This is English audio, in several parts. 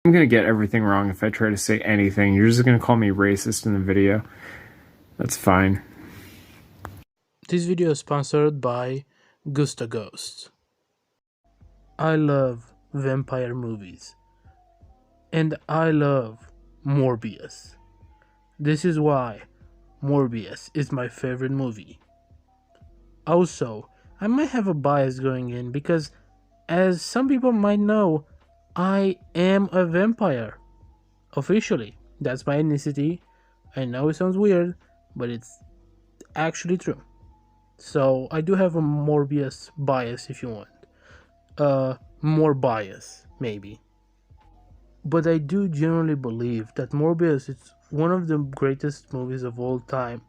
I'm gonna get everything wrong if I try to say anything. You're just gonna call me racist in the video. That's fine. This video is sponsored by Gusta Ghost. I love vampire movies. And I love Morbius. This is why Morbius is my favorite movie. Also, I might have a bias going in because, as some people might know, I am a vampire. Officially, that's my ethnicity. I know it sounds weird, but it's actually true. So I do have a Morbius bias if you want. More bias, maybe. But I do generally believe that Morbius is one of the greatest movies of all time.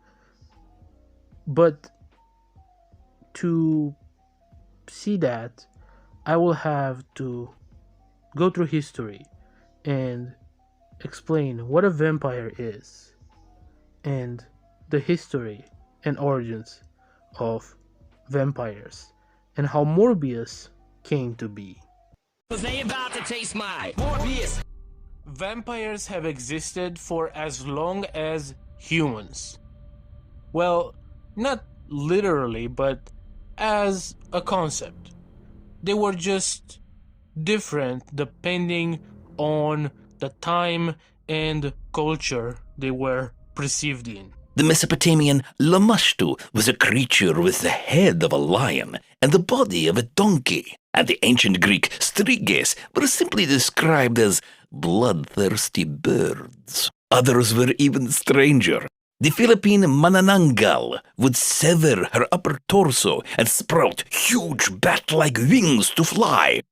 But to see that, I will have to go through history and explain what a vampire is and the history and origins of vampires and how Morbius came to be. They about to taste my Morbius. Vampires have existed for as long as humans. Well, not literally, but as a concept. They were just different depending on the time and culture they were perceived in. The Mesopotamian Lamashtu was a creature with the head of a lion and the body of a donkey, and the ancient Greek striges were simply described as bloodthirsty birds. Others were even stranger. The Philippine manananggal would sever her upper torso and sprout huge bat-like wings to fly.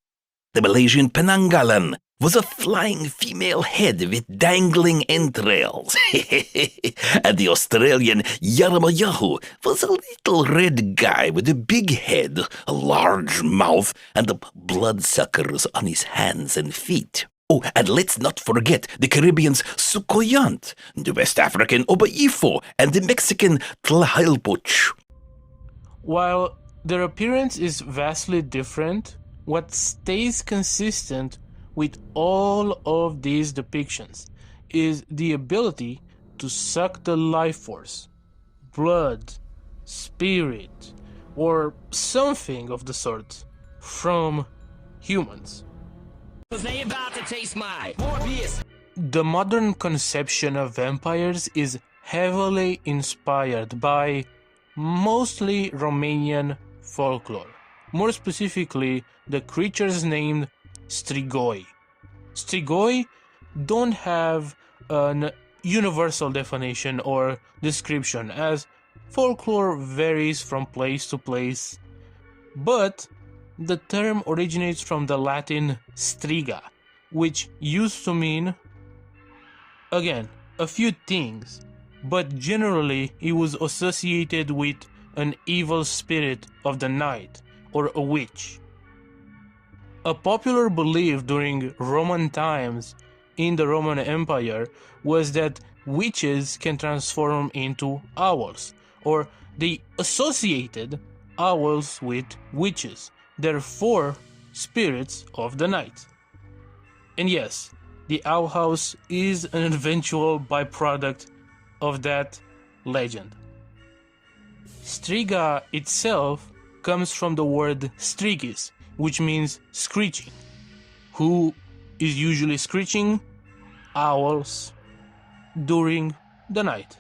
The Malaysian penanggalan was a flying female head with dangling entrails. And the Australian Yaramayahu was a little red guy with a big head, a large mouth, and bloodsuckers on his hands and feet. Oh, and let's not forget the Caribbean's Sukoyant, the West African Obaifo, and the Mexican Tlahelpoch. While their appearance is vastly different, what stays consistent with all of these depictions is the ability to suck the life force, blood, spirit, or something of the sort from humans. They about to taste my Morbius. The modern conception of vampires is heavily inspired by mostly Romanian folklore. More specifically, the creatures named Strigoi. Strigoi don't have an universal definition or description, as folklore varies from place to place, but the term originates from the Latin striga, which used to mean, again, a few things, but generally it was associated with an evil spirit of the night or a witch. A popular belief during Roman times in the Roman Empire was that witches can transform into owls, or they associated owls with witches, therefore spirits of the night. And yes, the owl house is an eventual byproduct of that legend. Striga itself comes from the word strigis, which means screeching. Who is usually screeching? Owls during the night.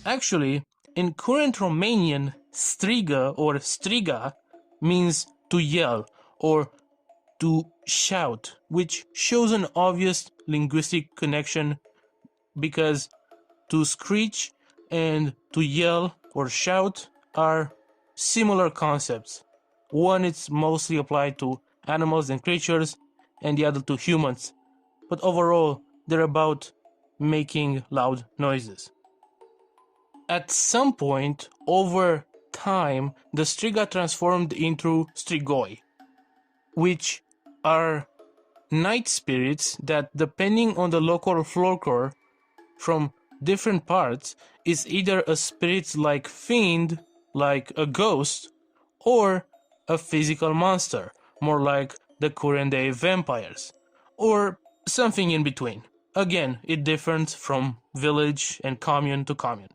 Actually, in current Romanian, striga or striga means to yell or to shout, which shows an obvious linguistic connection because to screech and to yell or shout are similar concepts. One is mostly applied to animals and creatures, and the other to humans, but overall they're about making loud noises. At some point over time, the striga transformed into strigoi, which are night spirits that, depending on the local folklore from different parts, is either a spirit-like fiend, like a ghost, or a physical monster, more like the current day vampires, or something in between. Again, it differs from village and commune to commune.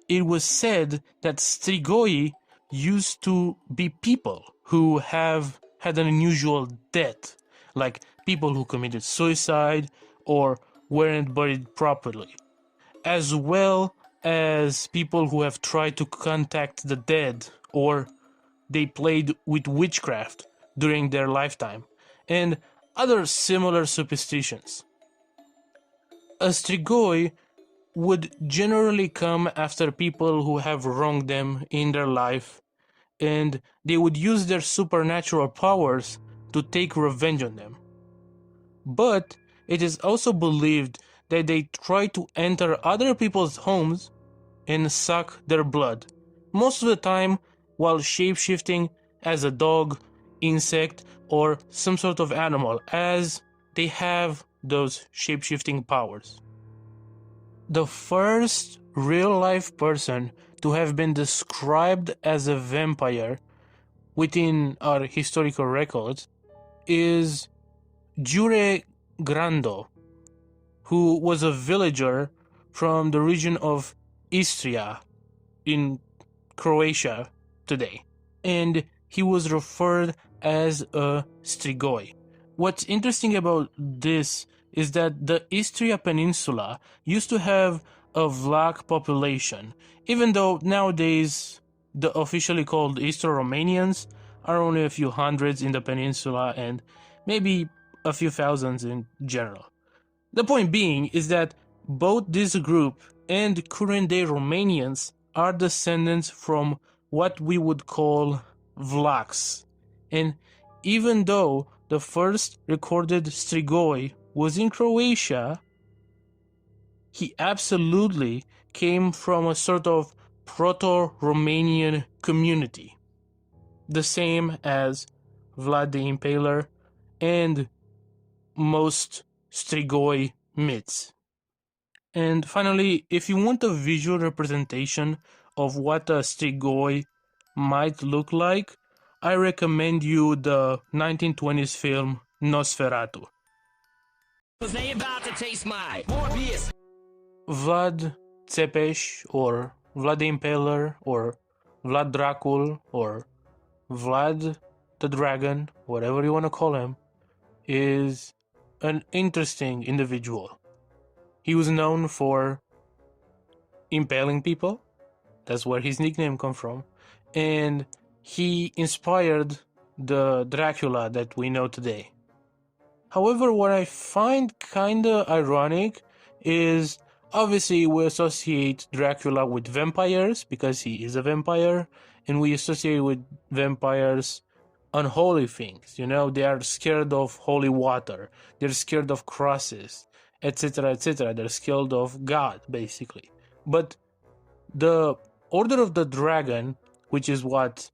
It was said that strigoi used to be people who have had an unusual death, like people who committed suicide or weren't buried properly, as well as people who have tried to contact the dead or they played with witchcraft during their lifetime, and other similar superstitions. A strigoi would generally come after people who have wronged them in their life, and they would use their supernatural powers to take revenge on them. But it is also believed that they try to enter other people's homes and suck their blood, most of the time while shapeshifting as a dog, insect, or some sort of animal, as they have those shapeshifting powers. The first real-life person to have been described as a vampire within our historical records is Jure Grando, who was a villager from the region of Istria in Croatia today, and he was referred as a strigoi. What's interesting about this is that the Istria Peninsula used to have a Vlach population, even though nowadays the officially called Istro-Romanians are only a few hundreds in the peninsula and maybe a few thousands in general. The point being is that both this group and current-day Romanians are descendants from what we would call Vlachs, and even though the first recorded strigoi was in Croatia, he absolutely came from a sort of proto-Romanian community, the same as Vlad the Impaler and most strigoi myths. And finally, if you want a visual representation of what a strigoi might look like, I recommend you the 1920s film Nosferatu. Cause they about to taste my Morbius. Vlad Tepes, or Vlad the Impaler, or Vlad Dracula, or Vlad the Dragon, whatever you want to call him, is an interesting individual. He was known for impaling people. That's where his nickname comes from. And he inspired the Dracula that we know today. However, what I find kinda ironic is obviously we associate Dracula with vampires because he is a vampire, and we associate with vampires unholy things. You know, they are scared of holy water, they're scared of crosses, etc., etc. They're scared of God, basically. But the Order of the Dragon, which is what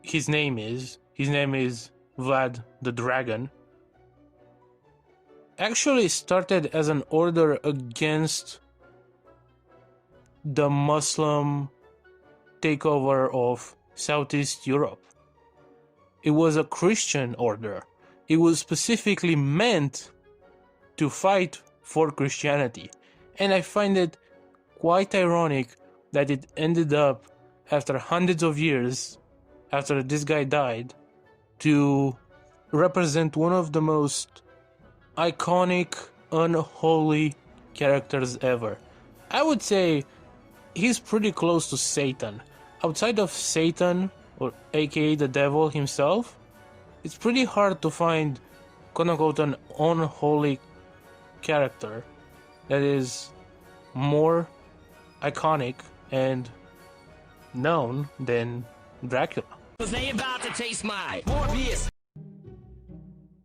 his name is Vlad the Dragon, actually started as an order against the Muslim takeover of Southeast Europe. It was a Christian order. It was specifically meant to fight for Christianity. And I find it quite ironic that it ended up, after hundreds of years after this guy died, to represent one of the most iconic, unholy characters ever. I would say he's pretty close to Satan. Outside of Satan, or aka the devil himself, it's pretty hard to find quote-unquote an unholy character that is more iconic and known than Dracula. Cause they about to taste my Morbius.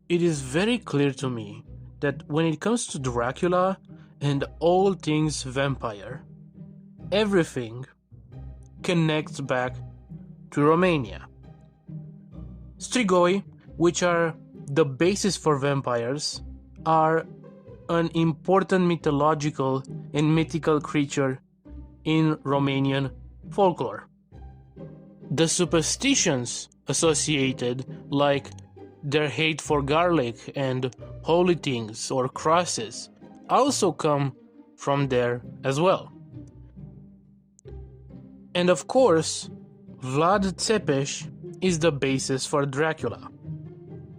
It is very clear to me that when it comes to Dracula and all things vampire, everything connects back to Romania. Strigoi, which are the basis for vampires, are an important mythological and mythical creature in Romanian folklore. The superstitions associated, like their hate for garlic and holy things or crosses also come from there as well. And of course, Vlad Tepes is the basis for Dracula.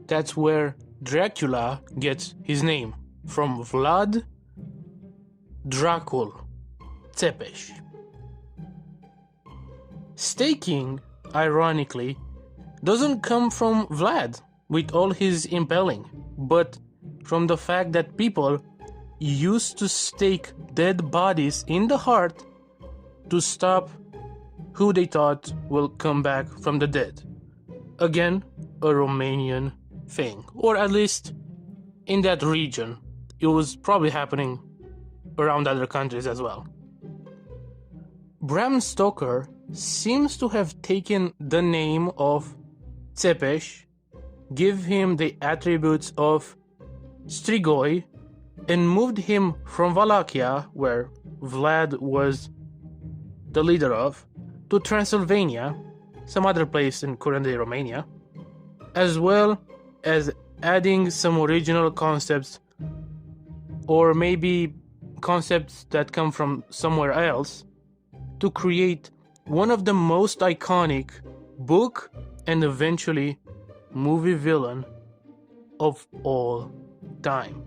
That's where Dracula gets his name, from Vlad Dracula Tepes. Staking, ironically, doesn't come from Vlad with all his impaling, but from the fact that people used to stake dead bodies in the heart to stop who they thought will come back from the dead. Again, a Romanian thing, or at least in that region. It was probably happening around other countries as well. Bram Stoker seems to have taken the name of Tepes, give him the attributes of Strigoi, and moved him from Wallachia, where Vlad was the leader of, to Transylvania, some other place in current-day Romania, as well as adding some original concepts, or maybe concepts that come from somewhere else, to create one of the most iconic book and eventually movie villain of all time.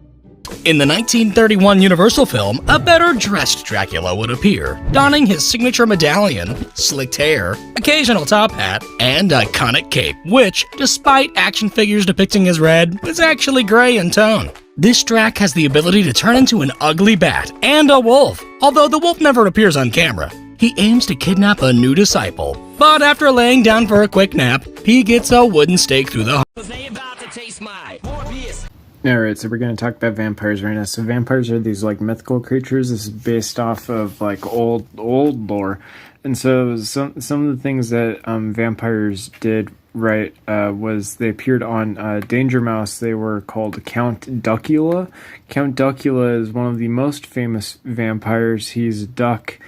In the 1931 Universal film, a better-dressed Dracula would appear, donning his signature medallion, slicked hair, occasional top hat, and iconic cape, which, despite action figures depicting as red, was actually gray in tone. This Drac has the ability to turn into an ugly bat and a wolf, although the wolf never appears on camera. He aims to kidnap a new disciple, but after laying down for a quick nap, he gets a wooden stake through the heart. They about to taste my Morbius. Alright, so we're going to talk about vampires right now. So vampires are these, like, mythical creatures. This is based off of, like, old lore. And so some of the things that vampires did right was they appeared on Danger Mouse. They were called Count Duckula. Count Duckula is one of the most famous vampires. He's a duck.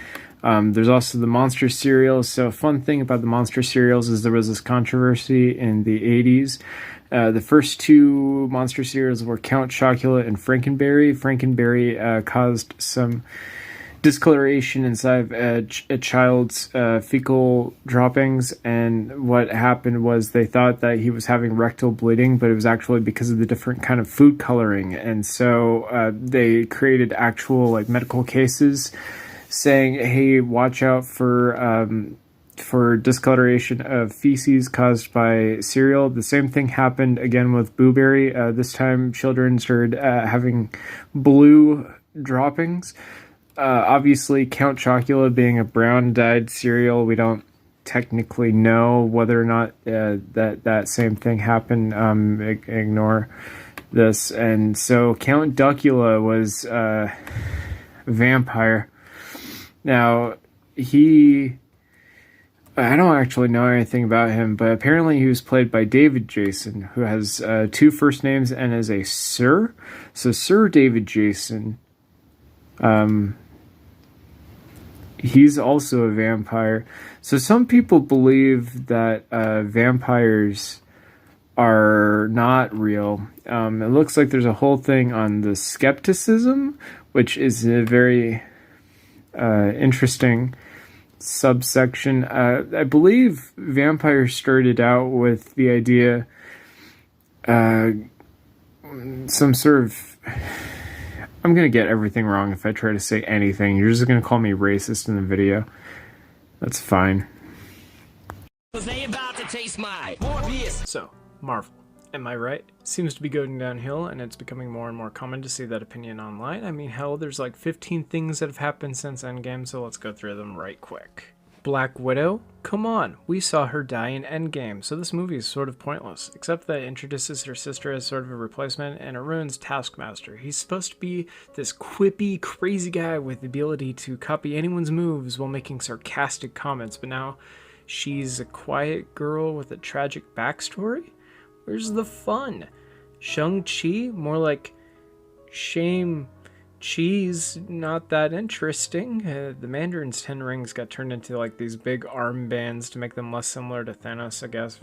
There's also the monster cereals. So a fun thing about the monster cereals is there was this controversy in the 80s. The first two monster cereals were Count Chocula and Frankenberry. Frankenberry caused some discoloration inside of a child's fecal droppings, and what happened was they thought that he was having rectal bleeding, but it was actually because of the different kind of food coloring. And so they created actual, like, medical cases saying, hey, watch out for discoloration of feces caused by cereal. The same thing happened again with Blueberry. This time children started having blue droppings. Obviously, Count Chocula being a brown dyed cereal, we don't technically know whether or not that same thing happened. Ignore this. And so Count Duckula was a vampire. Now, I don't actually know anything about him, but apparently he was played by David Jason, who has two first names and is a Sir. So Sir David Jason, he's also a vampire. So some people believe that vampires are not real. It looks like there's a whole thing on the skepticism, which is a very interesting subsection. I believe vampires started out with the idea, some sort of, I'm going to get everything wrong if I try to say anything. You're just going to call me racist in the video. That's fine. They about to taste my Morbius. So, Marvel. Am I right? Seems to be going downhill, and it's becoming more and more common to see that opinion online. I mean, hell, there's like 15 things that have happened since Endgame, so let's go through them right quick. Black Widow? Come on, we saw her die in Endgame, so this movie is sort of pointless, except that it introduces her sister as sort of a replacement, and it ruins Taskmaster. He's supposed to be this quippy, crazy guy with the ability to copy anyone's moves while making sarcastic comments, but now she's a quiet girl with a tragic backstory? Where's the fun? Shang-Chi? More like shame cheese, not that interesting. The Mandarin's 10 rings got turned into like these big armbands to make them less similar to Thanos, I guess.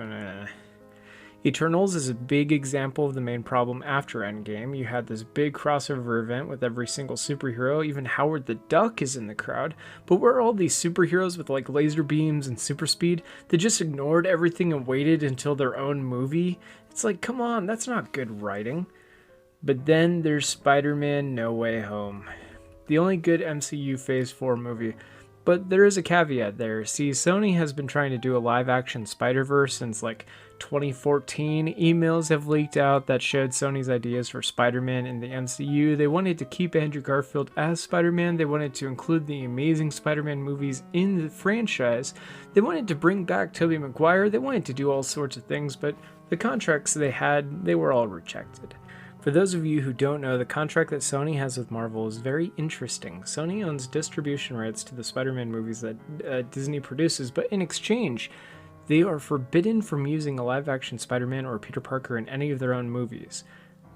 Eternals is a big example of the main problem after Endgame. You had this big crossover event with every single superhero, even Howard the Duck is in the crowd, but where are all these superheroes with like laser beams and super speed that just ignored everything and waited until their own movie? It's like, come on, that's not good writing. But then there's Spider-Man No Way Home, the only good MCU Phase 4 movie. But there is a caveat there. See, Sony has been trying to do a live-action Spider-Verse since like 2014. Emails have leaked out that showed Sony's ideas for Spider-Man in the MCU. They wanted to keep Andrew Garfield as Spider-Man. They wanted to include the Amazing Spider-Man movies in the franchise. They wanted to bring back Tobey Maguire. They wanted to do all sorts of things, but the contracts they had, they were all rejected. For those of you who don't know, the contract that Sony has with Marvel is very interesting. Sony owns distribution rights to the Spider-Man movies that Disney produces, but in exchange, they are forbidden from using a live-action Spider-Man or Peter Parker in any of their own movies.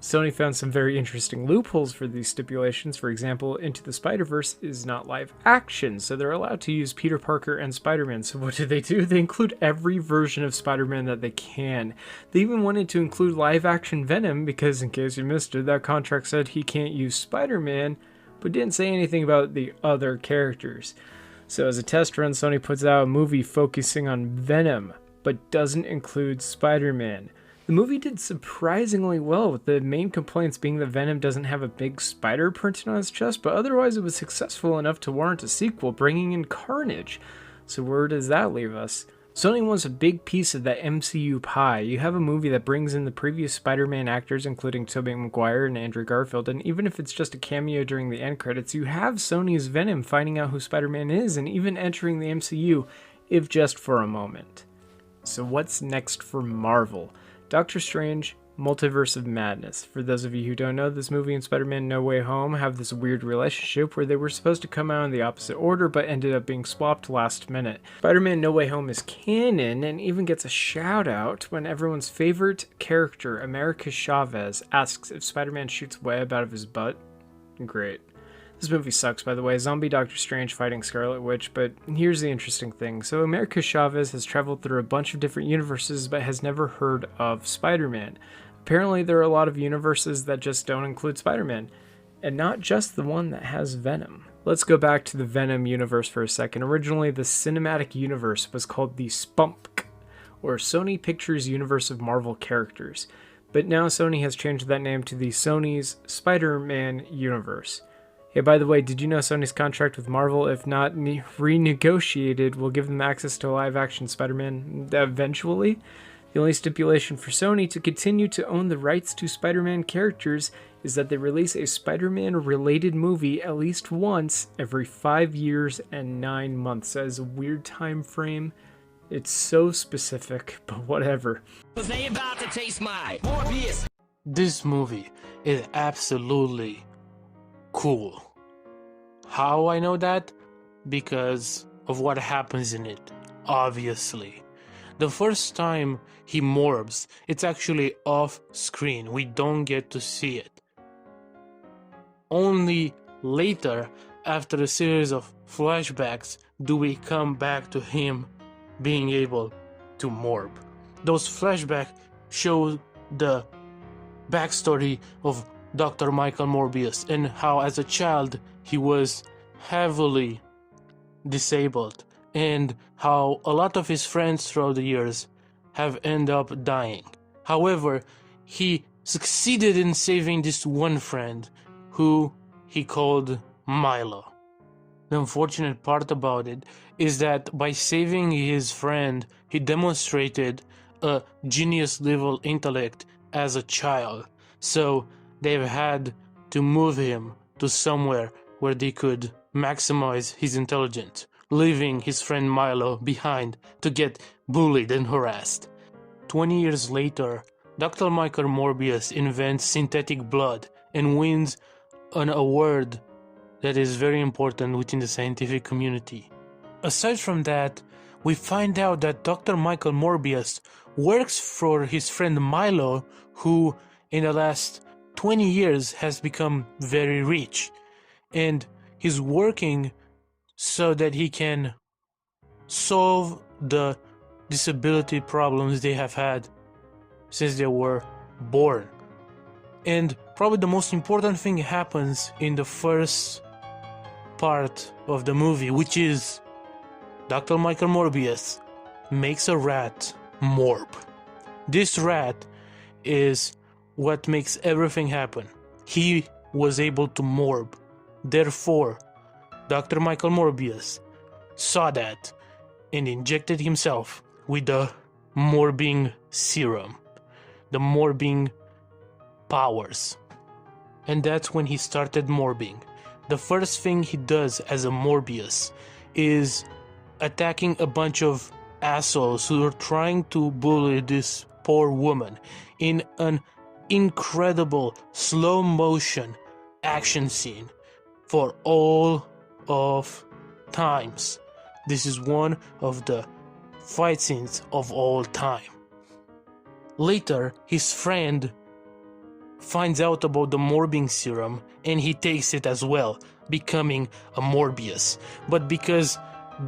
Sony found some very interesting loopholes for these stipulations. For example, Into the Spider-Verse is not live action, so they're allowed to use Peter Parker and Spider-Man. So what do? They include every version of Spider-Man that they can. They even wanted to include live-action Venom because, in case you missed it, that contract said he can't use Spider-Man, but didn't say anything about the other characters. So as a test run, Sony puts out a movie focusing on Venom, but doesn't include Spider-Man. The movie did surprisingly well, with the main complaints being that Venom doesn't have a big spider printed on his chest, but otherwise it was successful enough to warrant a sequel, bringing in Carnage. So where does that leave us? Sony wants a big piece of that MCU pie. You have a movie that brings in the previous Spider-Man actors, including Tobey Maguire and Andrew Garfield, and even if it's just a cameo during the end credits, you have Sony's Venom finding out who Spider-Man is and even entering the MCU, if just for a moment. So what's next for Marvel? Doctor Strange, Multiverse of Madness. For those of you who don't know, this movie and Spider-Man No Way Home have this weird relationship where they were supposed to come out in the opposite order but ended up being swapped last minute. Spider-Man No Way Home is canon and even gets a shout out when everyone's favorite character, America Chavez, asks if Spider-Man shoots web out of his butt. Great. This movie sucks, by the way. Zombie Doctor Strange fighting Scarlet Witch, but here's the interesting thing. So America Chavez has traveled through a bunch of different universes, but has never heard of Spider-Man. Apparently, there are a lot of universes that just don't include Spider-Man, and not just the one that has Venom. Let's go back to the Venom universe for a second. Originally, the cinematic universe was called the SPUMP, or Sony Pictures Universe of Marvel Characters, but now Sony has changed that name to the Sony's Spider-Man Universe. Hey, by the way, did you know Sony's contract with Marvel, if not renegotiated, will give them access to a live-action Spider-Man eventually? The only stipulation for Sony to continue to own the rights to Spider-Man characters is that they release a Spider-Man-related movie at least once every 5 years and 9 months. That is a weird time frame. It's so specific, but whatever. They about to taste my Morbius. This movie is absolutely cool. How I know that? Because of what happens in it, obviously. The first time he morbs, it's actually off screen. We don't get to see it. Only later, after a series of flashbacks, do we come back to him being able to morb. Those flashbacks show the backstory of Dr. Michael Morbius and how as a child he was heavily disabled and how a lot of his friends throughout the years have ended up dying. However, he succeeded in saving this one friend who he called Milo. The unfortunate part about it is that by saving his friend, he demonstrated a genius level intellect as a child. So they've had to move him to somewhere where they could maximize his intelligence, leaving his friend Milo behind to get bullied and harassed. 20 years later, Dr. Michael Morbius invents synthetic blood and wins an award that is very important within the scientific community. Aside from that, we find out that Dr. Michael Morbius works for his friend Milo, who in the last 20 years has become very rich, and he's working so that he can solve the disability problems they have had since they were born. And probably the most important thing happens in the first part of the movie, which is Dr. Michael Morbius makes a rat morb. This rat is what makes everything happen. He was able to morb. Therefore, Dr. Michael Morbius saw that and injected himself with the morbing serum, the morbing powers. And that's when he started morbing. The first thing he does as a Morbius is attacking a bunch of assholes who are trying to bully this poor woman in an incredible slow motion action scene for all of times. This is one of the fight scenes of all time. Later, his friend finds out about the morbing serum and he takes it as well, becoming a Morbius. But because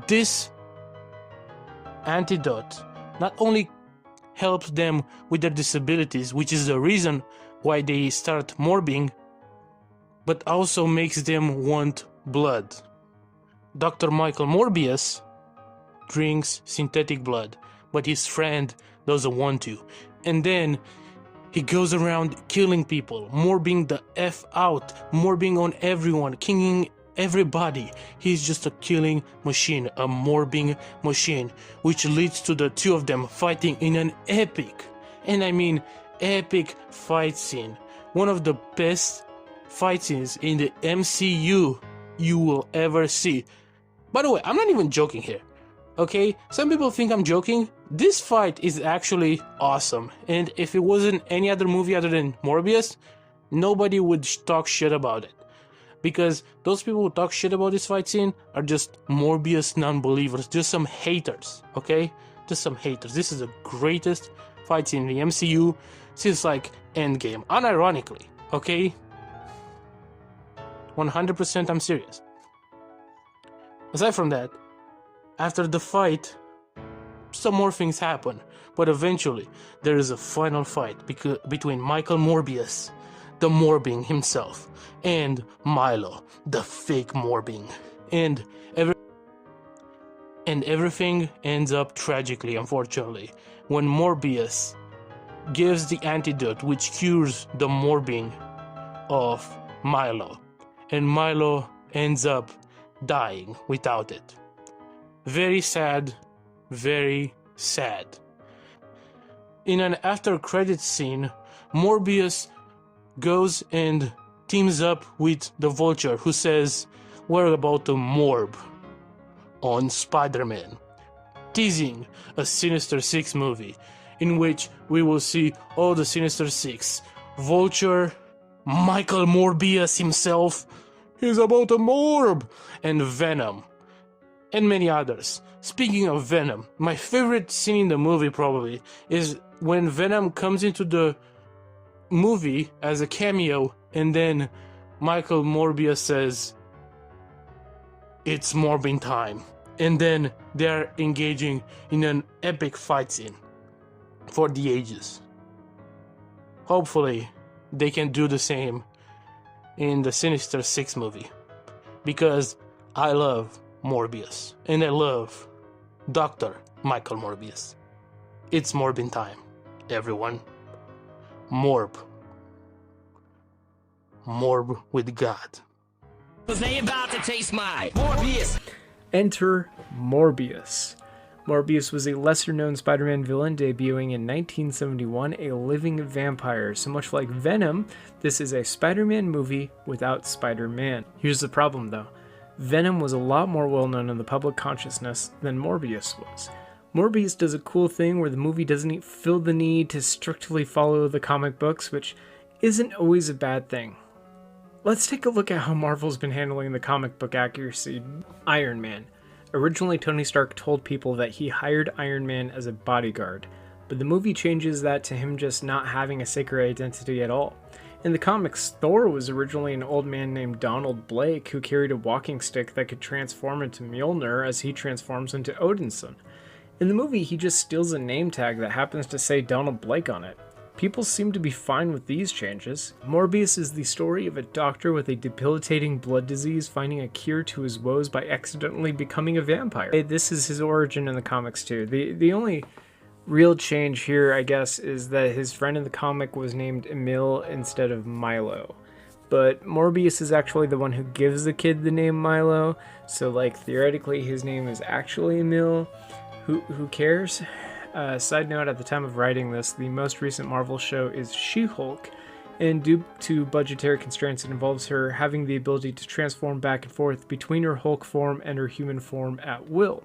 this antidote not only helps them with their disabilities, which is the reason why they start morbing, but also makes them want blood. Dr. Michael Morbius drinks synthetic blood, but his friend doesn't want to. And then he goes around killing people, morbing the F out, morbing on everyone, killing everybody. He's just a killing machine, a morbing machine, which leads to the two of them fighting in an epic, and I mean epic fight scene. One of the best fight scenes in the MCU you will ever see. By the way, I'm not even joking here. Okay, some people think I'm joking. This fight is actually awesome, and if it wasn't any other movie other than Morbius, nobody would talk shit about it. Because those people who talk shit about this fight scene are just Morbius non-believers, just some haters, okay? Just some haters. This is the greatest fight scene in the MCU since like Endgame, unironically, okay? 100% I'm serious. Aside from that, after the fight, some more things happen, but eventually there is a final fight between Michael Morbius, the morbing himself, and Milo, the fake morbing, and everything ends up tragically, unfortunately, when Morbius gives the antidote which cures the morbing of Milo, and Milo ends up dying without it. Very sad, very sad. In an after credits scene, Morbius goes and teams up with the Vulture, who says, "We're about to morb on Spider-Man," teasing a Sinister Six movie in which we will see all the Sinister Six. Vulture, Michael Morbius himself, he's about to morb, and Venom, and many others. Speaking of Venom, my favorite scene in the movie probably is when Venom comes into the movie as a cameo, and then Michael Morbius says, "It's morbing time," and then they're engaging in an epic fight scene for the ages. Hopefully they can do the same in the Sinister Six movie, because I love Morbius and I love Dr. Michael Morbius. It's morbing time, everyone. Morb. Morb with God. Cause they about to taste my Morbius. Enter Morbius. Morbius was a lesser-known Spider-Man villain debuting in 1971, a living vampire. So much like Venom, this is a Spider-Man movie without Spider-Man. Here's the problem though. Venom was a lot more well-known in the public consciousness than Morbius was. Morbius does a cool thing where the movie doesn't feel the need to strictly follow the comic books, which isn't always a bad thing. Let's take a look at how Marvel's been handling the comic book accuracy. Iron Man. Originally, Tony Stark told people that he hired Iron Man as a bodyguard, but the movie changes that to him just not having a sacred identity at all. In the comics, Thor was originally an old man named Donald Blake who carried a walking stick that could transform into Mjolnir as he transforms into Odinson. In the movie, he just steals a name tag that happens to say Donald Blake on it. People seem to be fine with these changes. Morbius is the story of a doctor with a debilitating blood disease finding a cure to his woes by accidentally becoming a vampire. This is his origin in the comics too. The only real change here, I guess, is that his friend in the comic was named Emil instead of Milo. But Morbius is actually the one who gives the kid the name Milo, so like theoretically his name is actually Emil. Who cares? Side note, at the time of writing this, the most recent Marvel show is She-Hulk, and due to budgetary constraints, it involves her having the ability to transform back and forth between her Hulk form and her human form at will.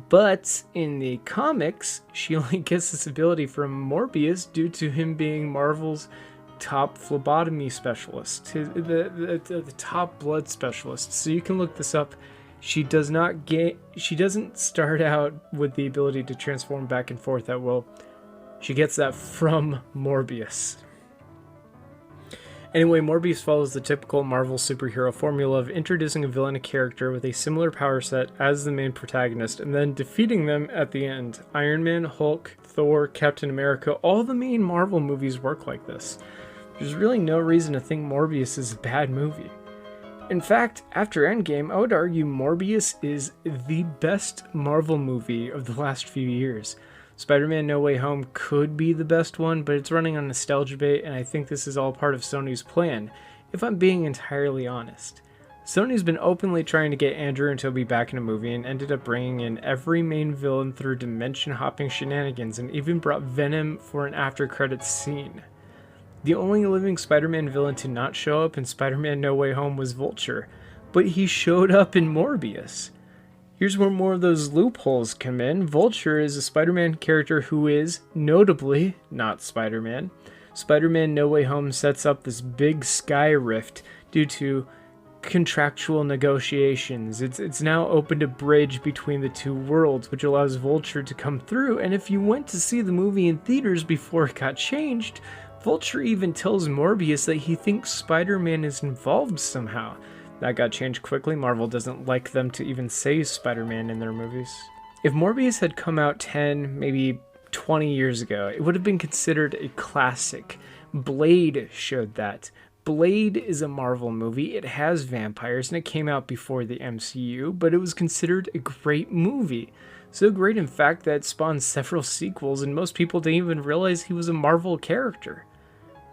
But in the comics, she only gets this ability from Morbius due to him being Marvel's top phlebotomy specialist, the top blood specialist. So you can look this up. She doesn't start out with the ability to transform back and forth at will. She gets that from Morbius. Anyway, Morbius follows the typical Marvel superhero formula of introducing a villain character with a similar power set as the main protagonist and then defeating them at the end. Iron Man, Hulk, Thor, Captain America, all the main Marvel movies work like this. There's really no reason to think Morbius is a bad movie. In fact, after Endgame, I would argue Morbius is the best Marvel movie of the last few years. Spider-Man No Way Home could be the best one, but it's running on nostalgia bait, and I think this is all part of Sony's plan, if I'm being entirely honest. Sony's been openly trying to get Andrew and Tobey back in a movie and ended up bringing in every main villain through dimension-hopping shenanigans and even brought Venom for an after-credits scene. The only living Spider-Man villain to not show up in Spider-Man No Way Home was Vulture, but he showed up in Morbius. Here's where more of those loopholes come in. Vulture is a Spider-Man character who is, notably, not Spider-Man. Spider-Man No Way Home sets up this big sky rift due to contractual negotiations. It's now opened a bridge between the two worlds, which allows Vulture to come through, and if you went to see the movie in theaters before it got changed, Vulture even tells Morbius that he thinks Spider-Man is involved somehow. That got changed quickly. Marvel doesn't like them to even say Spider-Man in their movies. If Morbius had come out 10, maybe 20 years ago, it would have been considered a classic. Blade showed that. Blade is a Marvel movie. It has vampires, and it came out before the MCU, but it was considered a great movie. So great, in fact, that it spawned several sequels, and most people didn't even realize he was a Marvel character.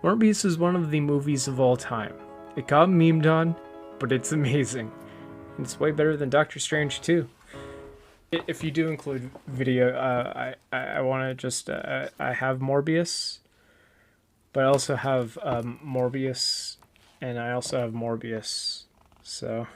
Morbius is one of the movies of all time. It got memed on, but it's amazing. And it's way better than Doctor Strange too. If you do include video, I want to just, I have Morbius, but I also have Morbius, and I also have Morbius, so...